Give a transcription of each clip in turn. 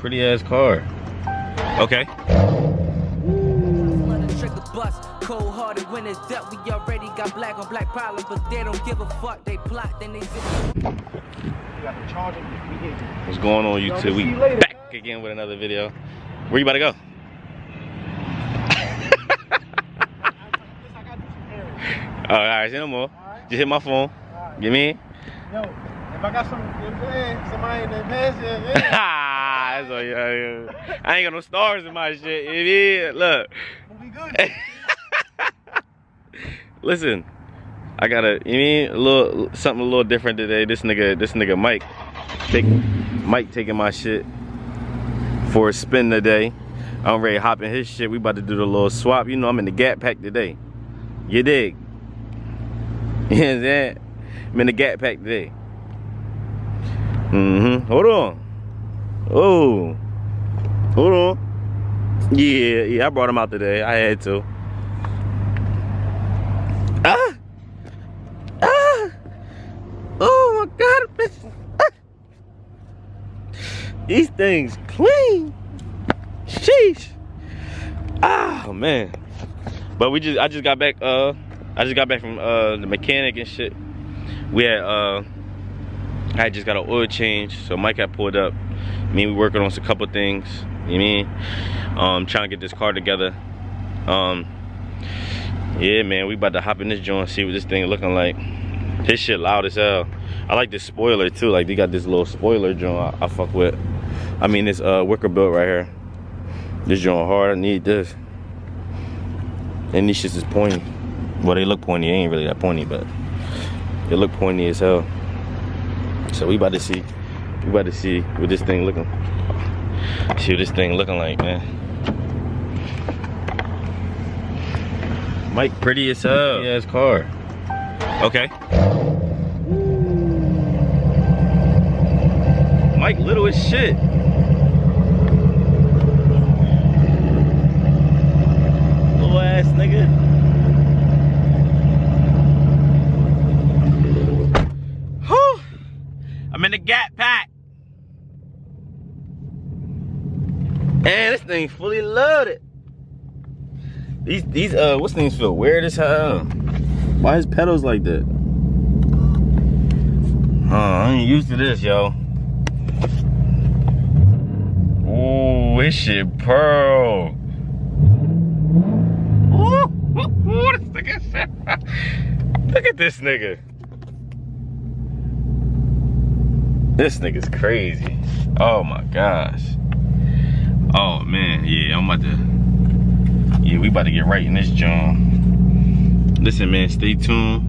pretty ass car. Okay. Cold hearted when it's up, we already got black on black problems, but they don't give a fuck. They plot, then they zip. What's going on, YouTube? We back again with another video. Where you about to go? Oh, alright, say no more. Just hit my phone. Get me in. Yo, if I got somebody in the past, That's all, yeah. I ain't got no stars in my shit. Yeah, look. we'll be good. Listen, I got a little something a little different today. This nigga Mike taking my shit for a spin today. I'm ready to hop in his shit. We about to do the little swap. You know I'm in the Scatpack today. You dig? You know what I'm saying? I'm in the Scatpack today. Hold on. Oh. Hold on. Yeah, I brought him out today. I had to. Oh my God, bitch. These things clean. Sheesh. Oh man. But I just got back from the mechanic and shit. We had I just got an oil change, so Mike had pulled up. We working on a couple things. You know what I mean? Trying to get this car together. Yeah, man, we about to hop in this joint and see what this thing looking like. This shit loud as hell. I like this spoiler too. Like they got this little spoiler joint I fuck with. I mean this wicker built right here. This joint hard. I need this. And these shits is pointy. Well, they look pointy. They ain't really that pointy, but they look pointy as hell. So we about to see. We about to see what this thing looking. See what this thing looking like, man. Mike pretty as hell. Yeah, his car. Okay. Mike little as shit. Little ass nigga. Whew. I'm in the Scatpack. Man, this thing fully loaded. These what's things feel weird as hell. Why his pedals like that? I ain't used to this, yo. Ooh, this shit pearl. Ooh, what this nigga said? Look at this nigga. This nigga's crazy. Oh my gosh. Oh man, yeah, I'm about to. Yeah, we about to get right in this joint. Listen, man, stay tuned.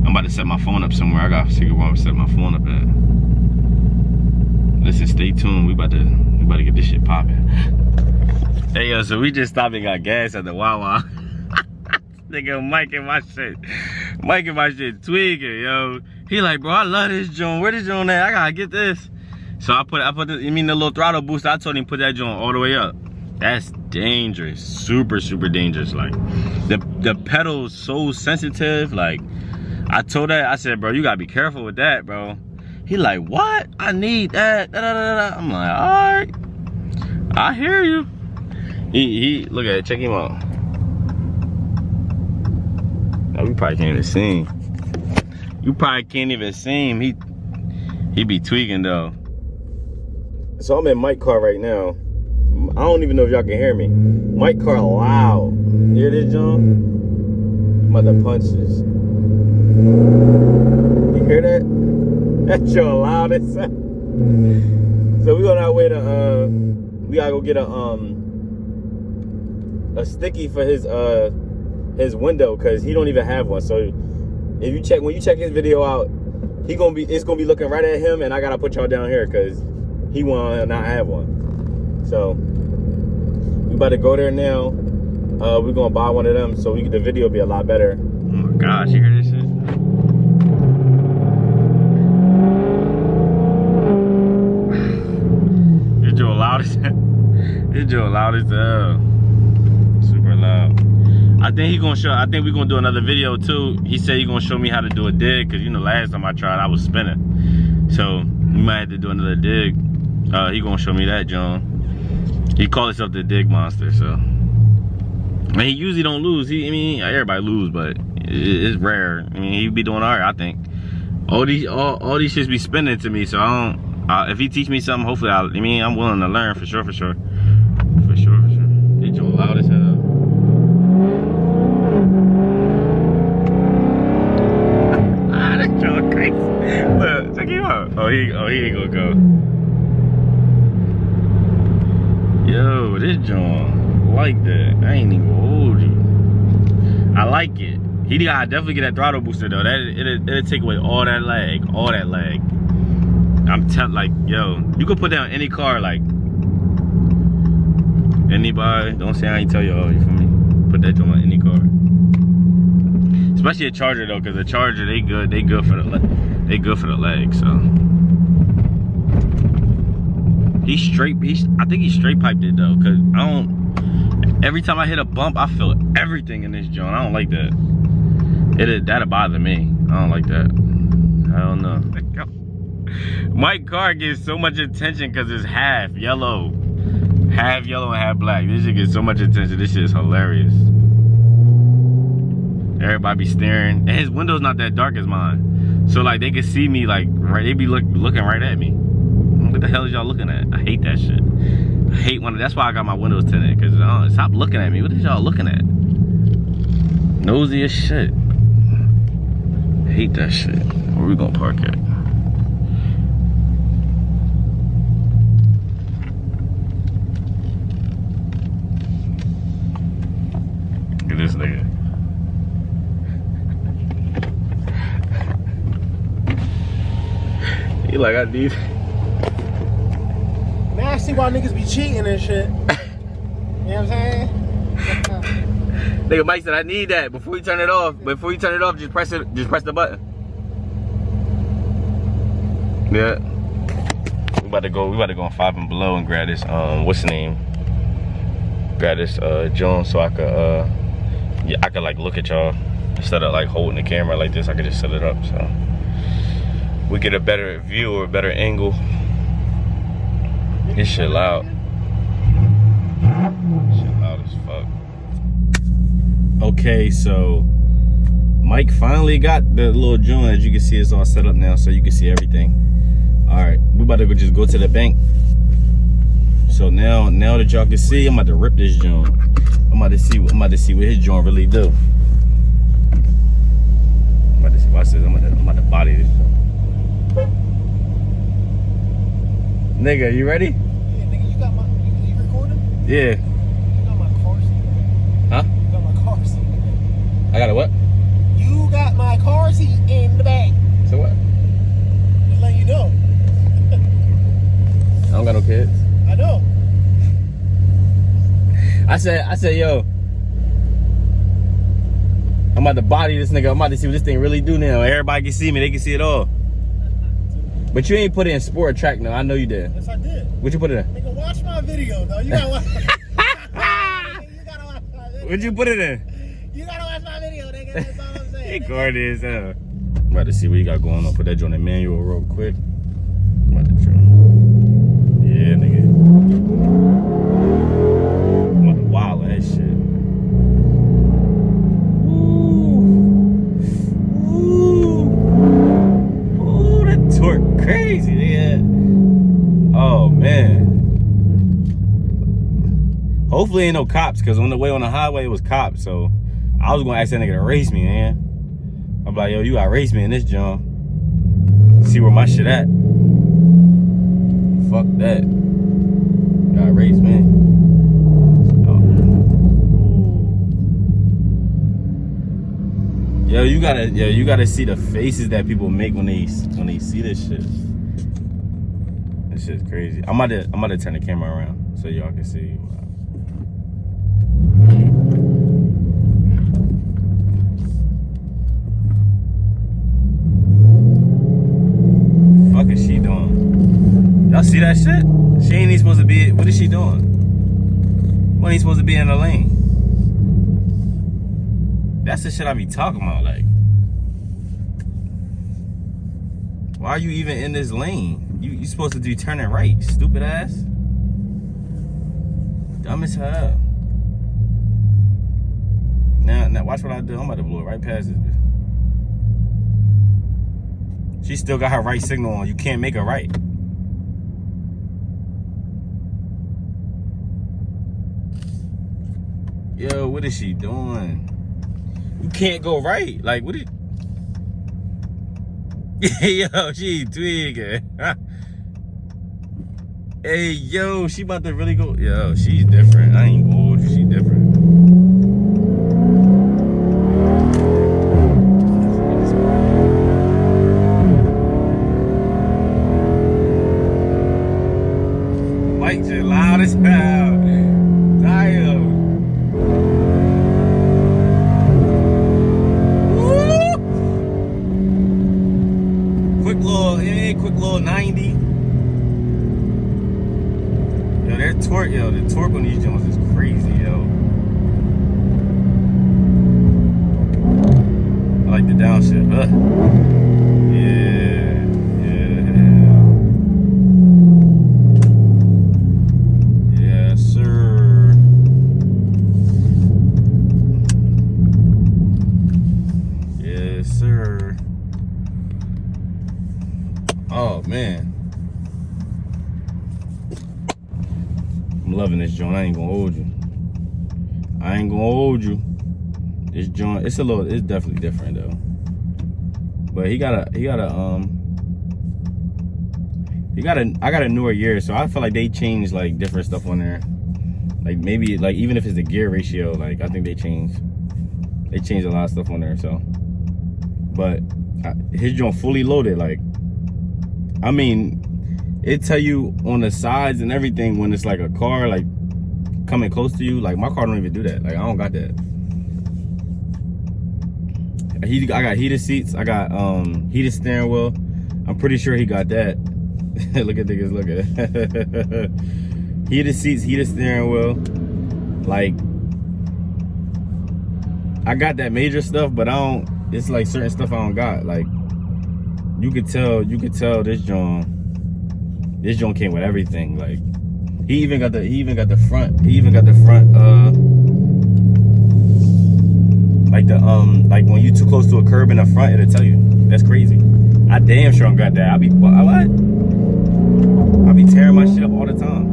I'm about to set my phone up somewhere. I gotta figure where I'm set my phone up at. Listen, stay tuned. We about to get this shit popping. Hey yo, so we just stopped and got gas at the Wawa. Nigga, Mike and my shit tweaking, yo. He like, bro, I love this joint. Where this joint at? I gotta get this. So I put the little throttle booster. I told him put that joint all the way up. That's dangerous, super dangerous. Like the pedal's so sensitive. Like I told that, I said, bro, you gotta be careful with that, bro. He like, what? I need that. I'm like, all right, I hear you. He look at it, check him out. No, you probably can't even see him. You probably can't even see him. He be tweaking though. So I'm in Mike's car right now. I don't even know if y'all can hear me. Mike car loud. You hear this, John? I'm about to punch this. You hear that? That's your loudest. So we on our way to we gotta go get a sticky for his window, cause he don't even have one. So if you check, when you check his video out, it's gonna be looking right at him, and I gotta put y'all down here cause he wanna not have one. So we about to go there now. We're gonna buy one of them so the video will be a lot better. Oh my gosh, you hear this shit? This joint loud as hell. This joint loud as hell. Super loud. I think we're gonna do another video too. He said he's gonna show me how to do a dig, cause you know last time I tried I was spinning. So we might have to do another dig. He gonna show me that, John. He called himself the Dig Monster, so. Man, he usually don't lose. I mean, everybody lose, but it's rare. I mean, he be doing alright, I think. All these shits be spinning to me, so I don't. If he teach me something, hopefully I'm willing to learn for sure. For sure. They John loud as hell. That John crazy. Look, check him out. Oh, he ain't gonna go. Yo, this John like that. I ain't even gonna hold you. I like it. He gotta definitely get that throttle booster though. It'll take away all that lag. I'm like, yo, you could put that on any car, like anybody. Don't say I ain't tell you. Oh, you feel me? Put that on any car. Especially a Charger though, because the Charger they good for the leg. So he's straight. I think he straight piped it though, cause I don't. Every time I hit a bump, I feel everything in this joint. I don't like that. That'll bother me. I don't like that. I don't know. My car gets so much attention because it's half yellow and half black. This shit gets so much attention. This shit is hilarious. Everybody be staring, and his window's not that dark as mine, so like they can see me like right. They be looking right at me. What the hell is y'all looking at? I hate that shit. I hate when. That's why I got my windows tinted, because stop looking at me. What is y'all looking at? Nosy as shit. I hate that shit. Where we gonna park at? Look at this nigga. He like, I need. Man, I see why niggas be cheating and shit. You know what I'm saying? Nigga Mike said I need that before you turn it off. Before you turn it off, just press the button. Yeah. We about to go on 5 and Below and grab this what's the name? Grab this Jones so I could I could like look at y'all instead of like holding the camera like this. I could just set it up so we get a better view or a better angle. This shit loud. Shit loud as fuck. Okay, so Mike finally got the little joint. As you can see, it's all set up now, so you can see everything. All right, we about to just go to the bank. So now that y'all can see, I'm about to rip this joint. I'm about to see what his joint really do. I'm about to see. Watch this. I'm about to body this joint. Nigga, you ready? Yeah, nigga, you recording? Yeah. You got my car seat. Huh? You got my car seat. I got a what? You got my car seat in the back. So what? Just letting you know. I don't got no kids. I know. I said, yo, I'm about to body this nigga. I'm about to see what this thing really do now. Everybody can see me. They can see it all. But you ain't put it in sport track now. I know you did. Yes, I did. What'd you put it in? Nigga, watch my video, though. You gotta watch. You gotta watch my video. What'd you put it in? You gotta watch my video, nigga. That's all I'm saying. He corny as hell. I'm about to see what you got going on. Put that joint in manual real quick. I'm about to try. Yeah, nigga. I'm about to wild that shit. Ooh, that torque crazy, nigga. Oh man. Hopefully ain't no cops, cause on the way on the highway it was cops, so I was gonna ask that nigga to race me, man. I'm like, yo, you gotta race me in this jump. See where my shit at. Fuck that. Gotta race me. Oh. Yo, you gotta see the faces that people make when they see this shit. This shit's crazy. I'm about to turn the camera around so y'all can see. What the fuck is she doing? Y'all see that shit? She ain't even supposed to be. What is she doing? When ain't supposed to be in the lane? That's the shit I be talking about. Like, why are you even in this lane? You supposed to be turning right, stupid ass. Dumb as hell. Now watch what I do. I'm about to blow it right past this bitch. She still got her right signal on. You can't make her right. Yo, what is she doing? You can't go right. Like, what is... Yo, she tweaking. Hey, yo, she about to really go... Yo, she's different. I ain't gonna hold you. She different. Mike just loud as hell. Damn. Quick little 90. Yo, their torque, the torque on these joints is crazy, yo. I like the downshift, huh? Yeah. Yes, sir. Yes, sir. Oh man, I'm loving this joint. I ain't gonna hold you. This joint, it's definitely different though. But I got a newer year, so I feel like they changed like different stuff on there. Like maybe like even if it's the gear ratio, like I think they changed a lot of stuff on there. So, but his joint fully loaded, like. I mean, it tell you on the sides and everything when it's like a car like coming close to you. Like my car don't even do that. Like I don't got that. I got heated seats. I got heated steering wheel. I'm pretty sure he got that. Look at niggas, look at it. Heated seats, heated steering wheel. Like I got that major stuff, but I don't. It's like certain stuff I don't got. Like. You could tell this joint came with everything. Like he even got the front like when you too close to a curb in the front, it'll tell you. That's crazy. I damn sure don't got that. I be tearing my shit up all the time.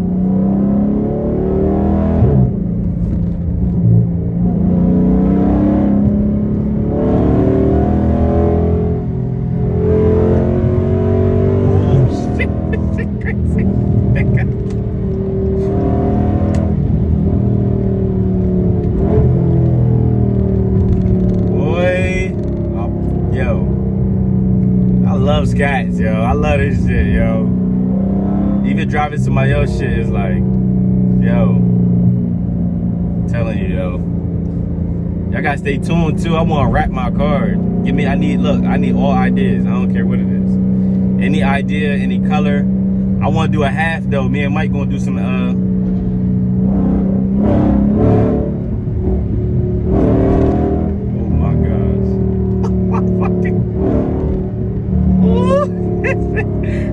Scats, yo. I love this shit, yo. Even driving somebody else shit is like, yo. I'm telling you, yo. Y'all gotta stay tuned too. I wanna wrap my car. I need all ideas. I don't care what it is. Any idea, any color. I wanna do a half though. Me and Mike gonna do some oh my gosh.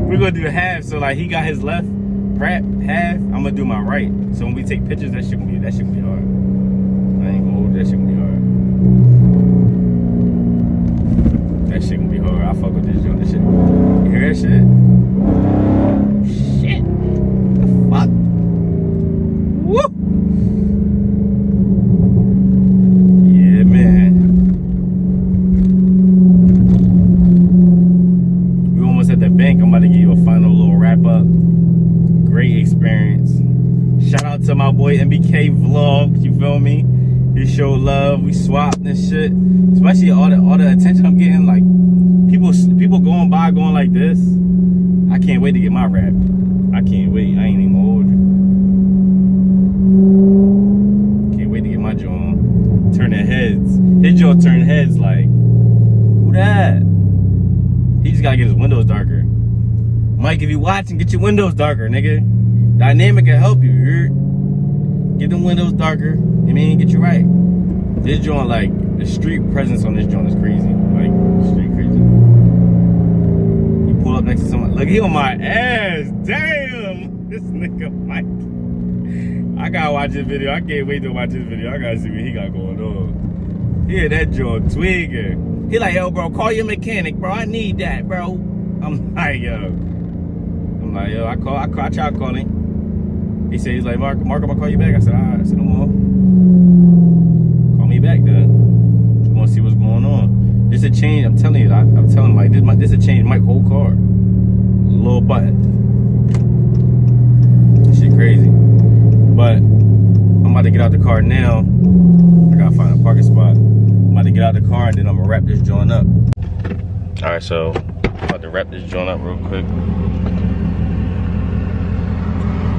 We're gonna do half, so like he got his left wrap half, I'm gonna do my right. So when we take pictures, that shit gonna be hard. I ain't gonna hold you, that shit gonna be hard. That shit gonna be hard. I fuck with this joint. This shit. You hear that shit? Shit. What the fuck? Woo! Yeah, man. At the bank, I'm about to give you a final little wrap up. Great experience. Shout out to my boy MBK Vlogs, you feel me? He showed love, we swapped and shit. Especially all the attention I'm getting, like people going by going like this. I can't wait to get my wrap. I can't wait. I ain't even gonna hold you. Can't wait to get my joint turning heads. His jaw turn heads like, who that? He just gotta get his windows darker. Mike, if you watching, get your windows darker, nigga. Dynamic can help you. Get them windows darker. I mean, get you right. This joint, like, the street presence on this joint is crazy. Like, straight crazy. You pull up next to someone. Look, he on my ass. Damn. This nigga Mike. I gotta watch this video. I can't wait to watch this video. I gotta see what he got going on. Yeah, that joint tweaking. He like, yo, bro, call your mechanic, bro. I need that, bro. I'm like, yo, I tried calling. He said, he's like, Mark, I'm gonna call you back. I said, all right. I said, no more. Call me back then. We wanna see what's going on. This a change. I'm telling you. I'm telling Mike, this a change Mike's whole car. Little button. This shit crazy. But I'm about to get out the car now. I gotta find a parking spot. I'm about to get out the car and then I'm gonna wrap this joint up. All right, so I'm about to wrap this joint up real quick.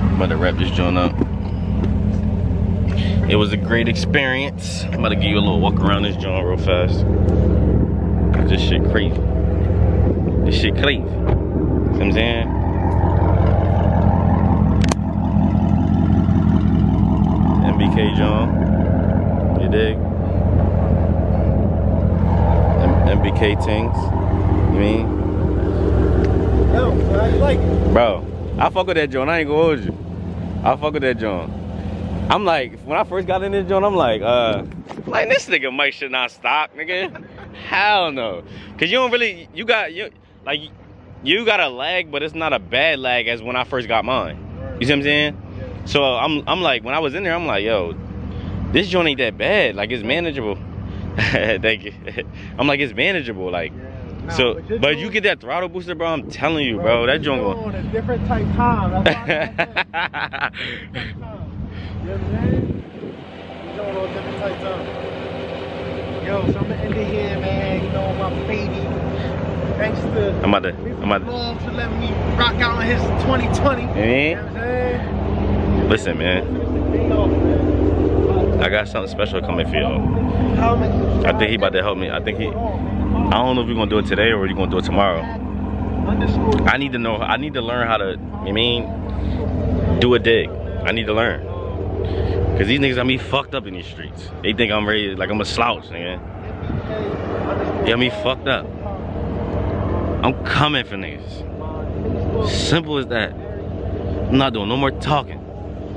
I'm about to wrap this joint up. It was a great experience. I'm about to give you a little walk around this joint real fast. Cause this shit crazy. This shit crazy. See what I'm saying? MBK John. You dig? MBK things. You mean? Yo, how you like it? Bro, I fuck with that joint. I ain't gonna hold you. I fuck with that joint. I'm like, when I first got in this joint, I'm like this nigga Mike should not stop, nigga. Hell no. Cause you don't really, you got a lag, but it's not a bad lag as when I first got mine. You see what I'm saying? Yeah. So I'm like, when I was in there, I'm like, yo, this joint ain't that bad. Like, it's manageable. Thank you. I'm like, it's manageable. Like, nah, so, but you get that throttle booster, bro. I'm telling you, bro. That joint on a different type time. That's why you know what I'm saying? He's on a different type time. Yo, so I'm gonna end it here, man. You know, my baby. Thanks to Mizzy Vlogs for letting me rock out on his 2020. You know what I'm saying? Listen, man. I got something special coming for y'all. I think he about to help me. I don't know if we're gonna do it today or we're gonna do it tomorrow. I need to know. I need to learn how to, do a dig. I need to learn. Cause these niggas got me fucked up in these streets. They think I'm ready, like I'm a slouch, nigga. They got me fucked up. I'm coming for niggas. Simple as that. I'm not doing no more talking.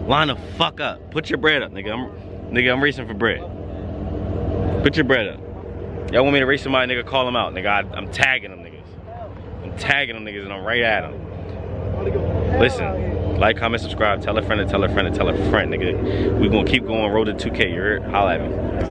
Line the fuck up. Put your bread up, nigga. I'm racing for bread. Put your bread up. Y'all want me to race somebody, nigga, call them out. Nigga, I'm tagging them niggas. I'm tagging them niggas and I'm right at them. Listen. Like, comment, subscribe, tell a friend, and tell a friend, and tell a friend, nigga. We gonna keep going, road to 2K, you heard? Holla at me.